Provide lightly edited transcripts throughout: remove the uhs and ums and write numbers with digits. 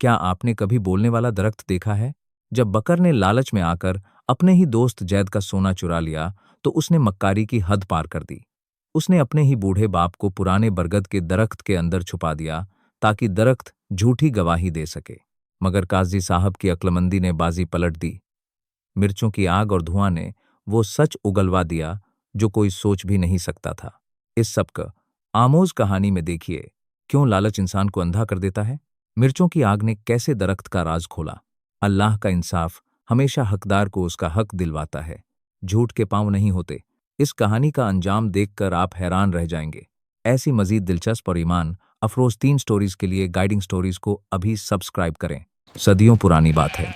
क्या आपने कभी बोलने वाला दरख्त देखा है? जब बकर ने लालच में आकर अपने ही दोस्त जैद का सोना चुरा लिया, तो उसने मक्कारी की हद पार कर दी। उसने अपने ही बूढ़े बाप को पुराने बरगद के दरख्त के अंदर छुपा दिया, ताकि दरख्त झूठी गवाही दे सके। मगर काजी साहब की अक्लमंदी ने बाजी पलट दी। मिर्चों की आग और धुआं ने वो सच उगलवा दिया जो कोई सोच भी नहीं सकता था। इस सबक आमोज कहानी में देखिए, क्यों लालच इंसान को अंधा कर देता है। मिर्चों की आग ने कैसे दरख्त का राज खोला। अल्लाह का इंसाफ हमेशा हकदार को उसका हक दिलवाता है, झूठ के पांव नहीं होते। इस कहानी का अंजाम देखकर आप हैरान रह जाएंगे। ऐसी मजीद दिलचस्प और ईमान अफरोज 3 स्टोरीज के लिए गाइडिंग स्टोरीज को अभी सब्सक्राइब करें। सदियों पुरानी बात है।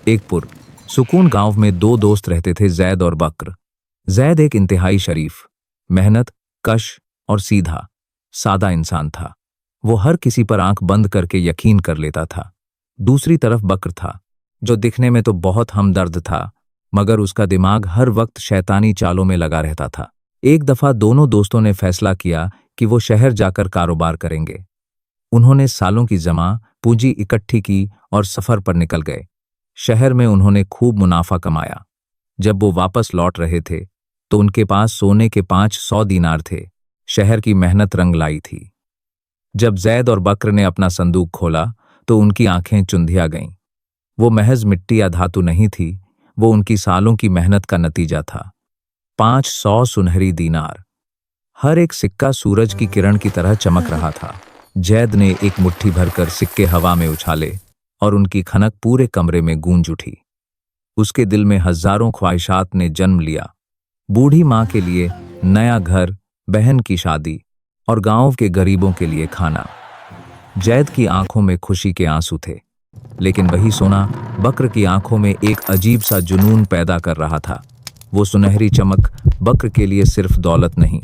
एक पुर सुकून गांव में 2 दोस्त रहते थे, जैद और बकर। जैद एक इंतहाई शरीफ, मेहनत कश और सीधा सादा इंसान था। वो हर किसी पर आंख बंद करके यकीन कर लेता था। दूसरी तरफ बकर था, जो दिखने में तो बहुत हमदर्द था, मगर उसका दिमाग हर वक्त शैतानी चालों में लगा रहता था। एक दफा दोनों दोस्तों ने फैसला किया कि वो शहर जाकर कारोबार करेंगे। उन्होंने सालों की जमा पूंजी इकट्ठी की और सफर पर निकल गए। शहर में उन्होंने खूब मुनाफा कमाया। जब वो वापस लौट रहे थे, तो उनके पास सोने के 500 दीनार थे। शहर की मेहनत रंग लाई थी। जब जैद और बकर ने अपना संदूक खोला, तो उनकी आंखें चुंधिया गईं। वो महज मिट्टी या धातु नहीं थी, वो उनकी सालों की मेहनत का नतीजा था। 500 सुनहरी दीनार। हर एक सिक्का सूरज की किरण की तरह चमक रहा था। जैद ने एक मुट्ठी भरकर सिक्के हवा में उछाले और उनकी खनक पूरे कमरे में गूंज उठी। उसके दिल में हजारों ख्वाहिशात ने जन्म लिया। बूढ़ी माँ के लिए नया घर, बहन की शादी और गांव के गरीबों के लिए खाना। जैद की आंखों में खुशी के आंसू थे, लेकिन वही सोना बकर की आंखों में एक अजीब सा जुनून पैदा कर रहा था। वो सुनहरी चमक बकर के लिए सिर्फ दौलत नहीं,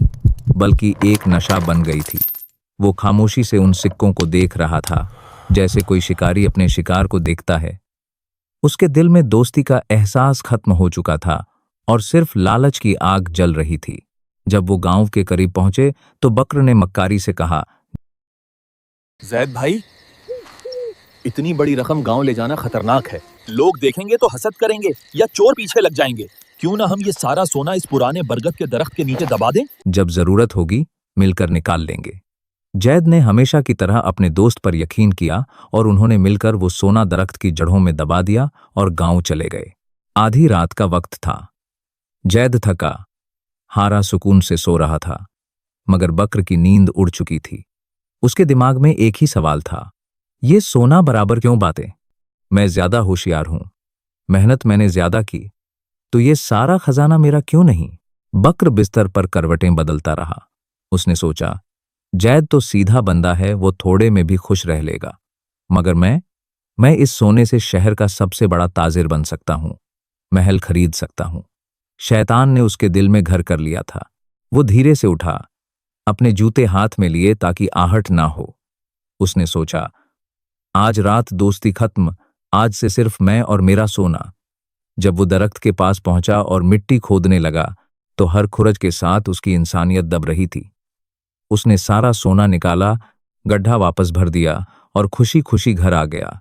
बल्कि एक नशा बन गई थी। वो खामोशी से उन सिक्कों को देख रहा था, जैसे कोई शिकारी अपने शिकार को देखता है। उसके दिल में दोस्ती का एहसास खत्म हो चुका था और सिर्फ लालच की आग जल रही थी। जब वो गांव के करीब पहुंचे, तो बकर ने मक्कारी से कहा, जैद भाई, इतनी बड़ी रकम गांव ले जाना खतरनाक है। लोग देखेंगे तो हसद करेंगे या चोर पीछे लग जाएंगे। क्यों ना हम ये सारा सोना इस पुराने बरगद के दरख्त के नीचे दबा दें? जब जरूरत होगी मिलकर निकाल लेंगे। जैद ने हमेशा की तरह अपने दोस्त पर यकीन किया और उन्होंने मिलकर वो सोना दरख्त की जड़ों में दबा दिया और गांव चले गए। आधी रात का वक्त था। जैद थका हारा सुकून से सो रहा था, मगर बकर की नींद उड़ चुकी थी। उसके दिमाग में एक ही सवाल था, ये सोना बराबर क्यों बातें? मैं ज्यादा होशियार हूं, मेहनत मैंने ज्यादा की, तो ये सारा खजाना मेरा क्यों नहीं? बकर बिस्तर पर करवटें बदलता रहा। उसने सोचा, जैद तो सीधा बंदा है, वो थोड़े में भी खुश रह लेगा, मगर मैं इस सोने से शहर का सबसे बड़ा ताजिर बन सकता हूं, महल खरीद सकता हूं। शैतान ने उसके दिल में घर कर लिया था। वो धीरे से उठा, अपने जूते हाथ में लिए ताकि आहट ना हो। उसने सोचा, आज रात दोस्ती खत्म, आज से सिर्फ मैं और मेरा सोना। जब वो दरख्त के पास पहुंचा और मिट्टी खोदने लगा, तो हर खुरज के साथ उसकी इंसानियत दब रही थी। उसने सारा सोना निकाला, गड्ढा वापस भर दिया और खुशी खुशी घर आ गया।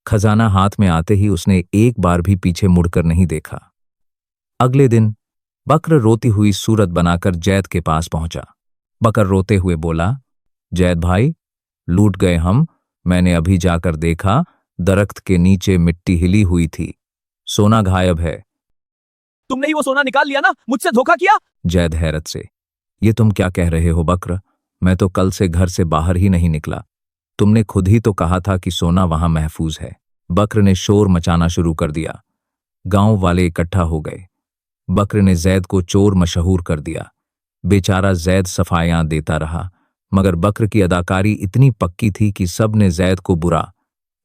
खजाना हाथ में आते ही उसने एक बार भी पीछे मुड़कर नहीं देखा। अगले दिन बकर रोती हुई सूरत बनाकर जैद के पास पहुंचा। बकर रोते हुए बोला, जैद भाई, लूट गए हम। मैंने अभी जाकर देखा, दरख्त के नीचे मिट्टी हिली हुई थी, सोना गायब है। तुमने ही वो सोना निकाल लिया ना? मुझसे धोखा किया? जैद हैरत से, ये तुम क्या कह रहे हो बकर? मैं तो कल से घर से बाहर ही नहीं निकला। तुमने खुद ही तो कहा था कि सोना वहां महफूज है। बकर ने शोर मचाना शुरू कर दिया। गांव वाले इकट्ठा हो गए। बकर ने जैद को चोर मशहूर कर दिया। बेचारा जैद सफाइयां देता रहा, मगर बकर की अदाकारी इतनी पक्की थी कि सब ने जैद को बुरा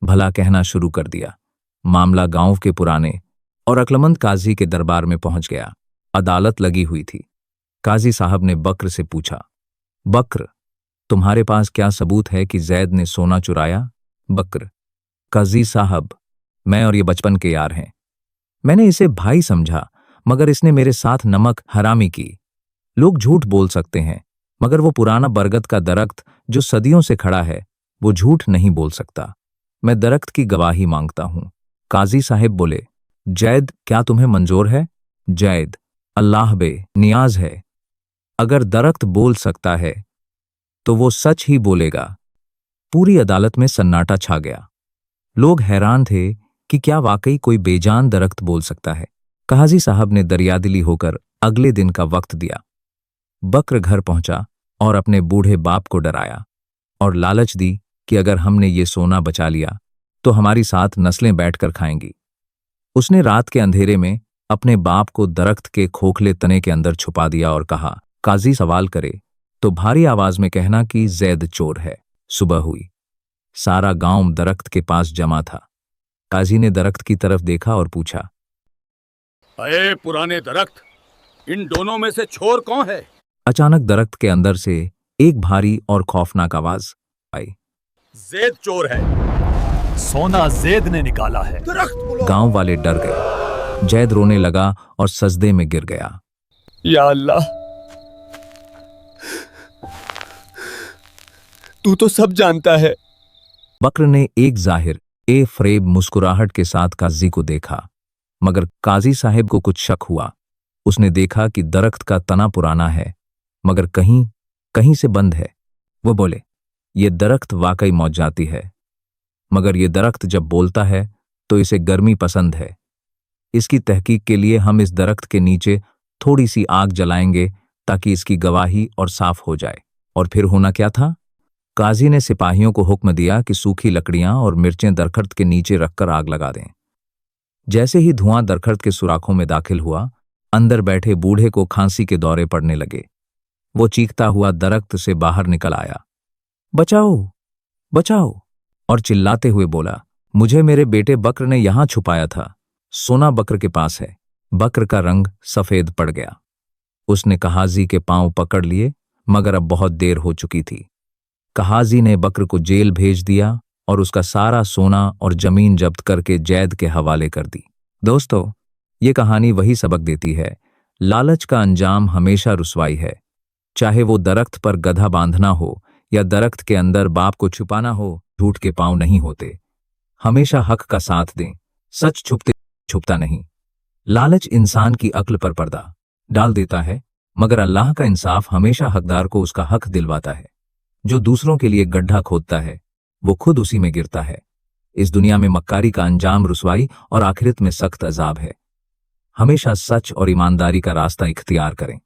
भला कहना शुरू कर दिया। मामला गांव के पुराने और अक्लमंद काजी के दरबार में पहुंच गया। अदालत लगी हुई थी। काजी साहब ने बकर से पूछा, बकर, तुम्हारे पास क्या सबूत है कि जैद ने सोना चुराया? बकर, काजी साहब, मैं और ये बचपन के यार हैं। मैंने इसे भाई समझा, मगर इसने मेरे साथ नमक हरामी की। लोग झूठ बोल सकते हैं, मगर वो पुराना बरगद का दरख्त जो सदियों से खड़ा है, वो झूठ नहीं बोल सकता। मैं दरख्त की गवाही मांगता हूं। काजी साहिब बोले, जैद, क्या तुम्हें मंजूर है? जैद, अल्लाह बे नियाज है। अगर दरख्त बोल सकता है तो वो सच ही बोलेगा। पूरी अदालत में सन्नाटा छा गया। लोग हैरान थे कि क्या वाकई कोई बेजान दरख्त बोल सकता है। काजी साहब ने दरियादिली होकर अगले दिन का वक्त दिया। बकर घर पहुंचा और अपने बूढ़े बाप को डराया और लालच दी कि अगर हमने ये सोना बचा लिया तो हमारी साथ नस्लें बैठकर खाएंगी। उसने रात के अंधेरे में अपने बाप को दरख्त के खोखले तने के अंदर छुपा दिया और कहा, काजी सवाल करे तो भारी आवाज में कहना कि जैद चोर है। सुबह हुई। सारा गांव दरख्त के पास जमा था। काजी ने दरख्त की तरफ देखा और पूछा, अरे पुराने दरख्त, इन दोनों में से चोर कौन है? अचानक दरख्त के अंदर से एक भारी और खौफनाक आवाज आई, जैद चोर है। सोना जैद ने निकाला है। गांव वाले डर गए। जैद रोने लगा और सजदे में गिर गया। या अल्लाह, तू तो सब जानता है। बकर ने एक जाहिर फरेब मुस्कुराहट के साथ काजी को देखा, मगर काजी साहब को कुछ शक हुआ। उसने देखा कि दरख्त का तना पुराना है, मगर कहीं कहीं से बंद है। वो बोले, ये दरख्त वाकई मौत जाती है, मगर ये दरख्त जब बोलता है तो इसे गर्मी पसंद है। इसकी तहकीक के लिए हम इस दरख्त के नीचे थोड़ी सी आग जलाएंगे ताकि इसकी गवाही और साफ हो जाए। और फिर होना क्या था? काजी ने सिपाहियों को हुक्म दिया कि सूखी लकड़ियां और मिर्चें दरख्त के नीचे रखकर आग लगा दें। जैसे ही धुआं दरख्त के सुराखों में दाखिल हुआ, अंदर बैठे बूढ़े को खांसी के दौरे पड़ने लगे। वो चीखता हुआ दरख्त से बाहर निकल आया, बचाओ बचाओ, और चिल्लाते हुए बोला, मुझे मेरे बेटे बकर ने यहां छुपाया था। सोना बकर के पास है। बकर का रंग सफेद पड़ गया। उसने कहाजी के पांव पकड़ लिए, मगर अब बहुत देर हो चुकी थी। कहाजी ने बकर को जेल भेज दिया और उसका सारा सोना और जमीन जब्त करके जैद के हवाले कर दी। दोस्तों, ये कहानी वही सबक देती है, लालच का अंजाम हमेशा रुसवाई है। चाहे वो दरख्त पर गधा बांधना हो या दरख्त के अंदर बाप को छुपाना हो, झूठ के पांव नहीं होते। हमेशा हक का साथ दें। सच छुपता नहीं। लालच इंसान की अक्ल पर पर्दा डाल देता है, मगर अल्लाह का इंसाफ हमेशा हकदार को उसका हक दिलवाता है। जो दूसरों के लिए गड्ढा खोदता है, वो खुद उसी में गिरता है। इस दुनिया में मक्कारी का अंजाम रुसवाई और आखिरत में सख्त अजाब है। हमेशा सच और ईमानदारी का रास्ता इख्तियार करें।